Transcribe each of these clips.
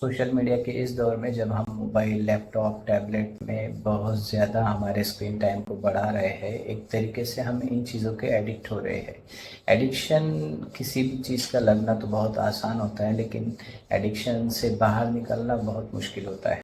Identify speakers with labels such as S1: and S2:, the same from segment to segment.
S1: Social media के इस दौर में जब हम मोबाइल, लैपटॉप, टैबलेट में बहुत ज़्यादा हमारे स्क्रीन टाइम को बढ़ा रहे हैं, एक तरीके से हम इन चीज़ों के एडिक्ट हो रहे हैं। एडिक्शन किसी भी चीज़ का लगना तो बहुत आसान होता है, लेकिन एडिक्शन से बाहर निकलना बहुत मुश्किल होता है।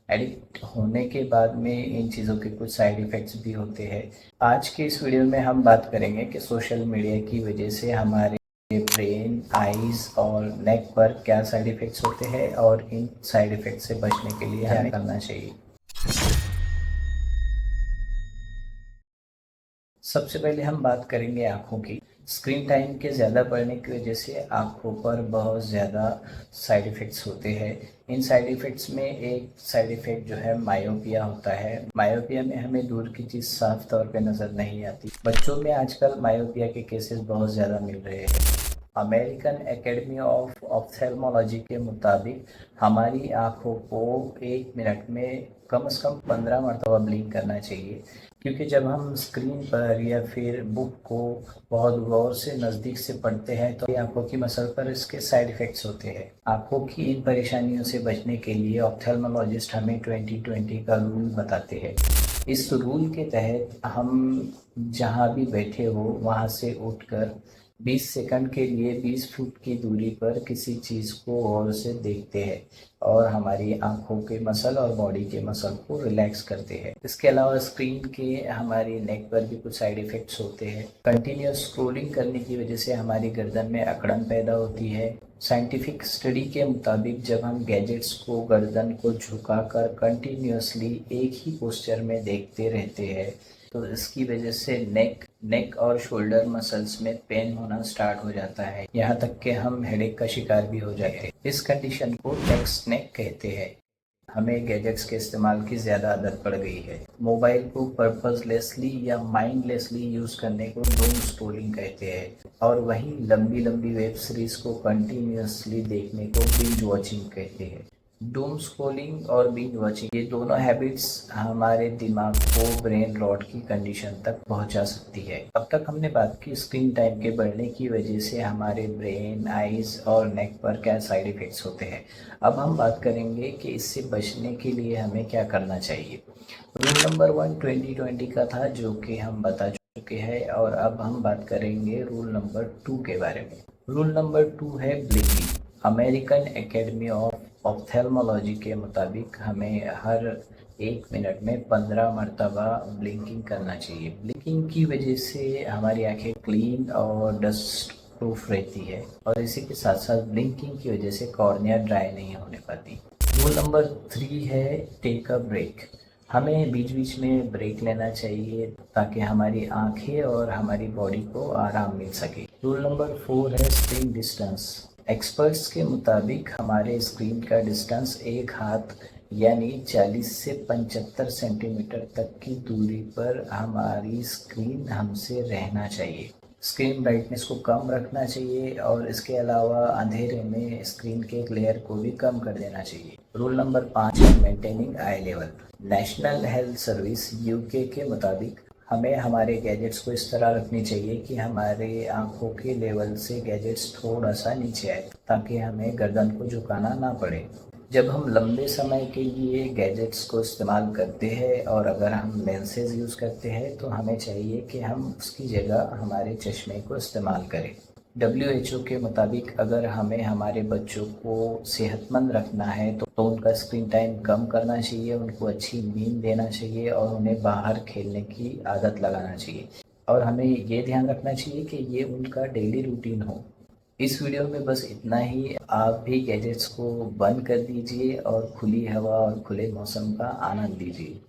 S1: एडिक्ट होने के बाद में इन चीज़ों के कुछ साइड इफ़ेक्ट्स भी होते हैं। आज के इस वीडियो में हम बात करेंगे कि सोशल मीडिया की वजह से हमारे ब्रेन, आईज और नेक पर क्या साइड इफ़ेक्ट्स होते हैं और इन साइड इफ़ेक्ट से बचने के लिए हमें करना चाहिए। सबसे पहले हम बात करेंगे आँखों की। स्क्रीन टाइम के ज़्यादा बढ़ने की वजह से आँखों पर बहुत ज़्यादा साइड इफ़ेक्ट्स होते हैं। इन साइड इफ़ेक्ट्स में एक साइड इफ़ेक्ट जो है मायोपिया होता है। मायोपिया में हमें दूर की चीज़ साफ तौर पे नज़र नहीं आती। बच्चों में आजकल मायोपिया के केसेस बहुत ज़्यादा मिल रहे हैं। अमेरिकन एकेडमी ऑफ ऑप्थेल्मोलॉजी के मुताबिक हमारी आँखों को 1 मिनट में कम से कम 15 मरतबा ब्लिंक करना चाहिए, क्योंकि जब हम स्क्रीन पर या फिर बुक को बहुत गौर से नज़दीक से पढ़ते हैं तो आँखों की मसल पर इसके साइड इफ़ेक्ट्स होते हैं। आँखों की इन परेशानियों से बचने के लिए ऑप्थेल्मोलॉजिस्ट हमें 20-20 का रूल बताते हैं। इस रूल के तहत हम जहाँ भी बैठे हो वहाँ से उठकर 20 सेकंड के लिए 20 फुट की दूरी पर किसी चीज़ को गौर से देखते हैं और हमारी आँखों के मसल और बॉडी के मसल को रिलैक्स करते हैं। इसके अलावा स्क्रीन के हमारी नेक पर भी कुछ साइड इफ़ेक्ट्स होते हैं। कंटिन्यूस स्क्रॉलिंग करने की वजह से हमारी गर्दन में अकड़न पैदा होती है। साइंटिफिक स्टडी के मुताबिक जब हम गैजेट्स को गर्दन को झुकाकर कंटिन्यूसली एक ही पोस्चर में देखते रहते हैं तो इसकी वजह से नेक और शोल्डर मसल्स में पेन होना स्टार्ट हो जाता है। यहाँ तक कि हम हेडेक का शिकार भी हो जाते हैं। इस कंडीशन को नेक कहते हैं। हमें गैजेट्स के इस्तेमाल की ज़्यादा आदत पड़ गई है। मोबाइल को पर्पसलेसली या माइंडलेसली यूज़ करने को डूम स्क्रॉलिंग कहते हैं और वहीं लंबी लंबी वेब सीरीज़ को कंटिन्यूसली देखने को बिंज वॉचिंग कहते हैं। डूम स्क्रॉलिंग और बिंज वॉचिंग ये दोनों हैबिट्स हमारे दिमाग को ब्रेन रॉट की कंडीशन तक पहुंचा सकती है। अब तक हमने बात की स्क्रीन टाइम के बढ़ने की वजह से हमारे ब्रेन, आइज और नेक पर क्या साइड इफ़ेक्ट्स होते हैं। अब हम बात करेंगे कि इससे बचने के लिए हमें क्या करना चाहिए। रूल नंबर 1 2020 का था, जो कि हम बता चुके हैं, और अब हम बात करेंगे रूल नंबर 2 के बारे में। रूल नंबर 2 है blinking. American academy of ophthalmology के मुताबिक हमें हर 1 मिनट में 15 मरतबा ब्लिंकिंग करना चाहिए। ब्लिंकिंग की वजह से हमारी आंखें क्लीन और डस्ट प्रूफ रहती है और इसी के साथ साथ ब्लिंकिंग की वजह से कॉर्निया ड्राई नहीं होने पाती। रूल नंबर 3 है टेक अ ब्रेक। हमें बीच बीच में ब्रेक लेना चाहिए ताकि हमारी आंखें और हमारी बॉडी को आराम मिल सके। रूल नंबर 4 है स्क्रीन डिस्टेंस। एक्सपर्ट्स के मुताबिक हमारे स्क्रीन का डिस्टेंस एक हाथ यानी 40 से 75 सेंटीमीटर तक की दूरी पर हमारी स्क्रीन हमसे रहना चाहिए। स्क्रीन ब्राइटनेस को कम रखना चाहिए और इसके अलावा अंधेरे में स्क्रीन के एक लेयर को भी कम कर देना चाहिए। रूल नंबर 5 है maintaining eye level. National health service UK के मुताबिक हमें हमारे गैजेट्स को इस तरह रखनी चाहिए कि हमारे आंखों के लेवल से गैजेट्स थोड़ा सा नीचे आए ताकि हमें गर्दन को झुकाना ना पड़े। जब हम लंबे समय के लिए गैजेट्स को इस्तेमाल करते हैं और अगर हम लेंसेज यूज़ करते हैं तो हमें चाहिए कि हम उसकी जगह हमारे चश्मे को इस्तेमाल करें। WHO के मुताबिक अगर हमें हमारे बच्चों को सेहतमंद रखना है तो उनका स्क्रीन टाइम कम करना चाहिए, उनको अच्छी नींद देना चाहिए और उन्हें बाहर खेलने की आदत लगाना चाहिए और हमें ये ध्यान रखना चाहिए कि ये उनका डेली रूटीन हो। इस वीडियो में बस इतना ही। आप भी गैजेट्स को बंद कर दीजिए और खुली हवा और खुले मौसम का आनंद लीजिए।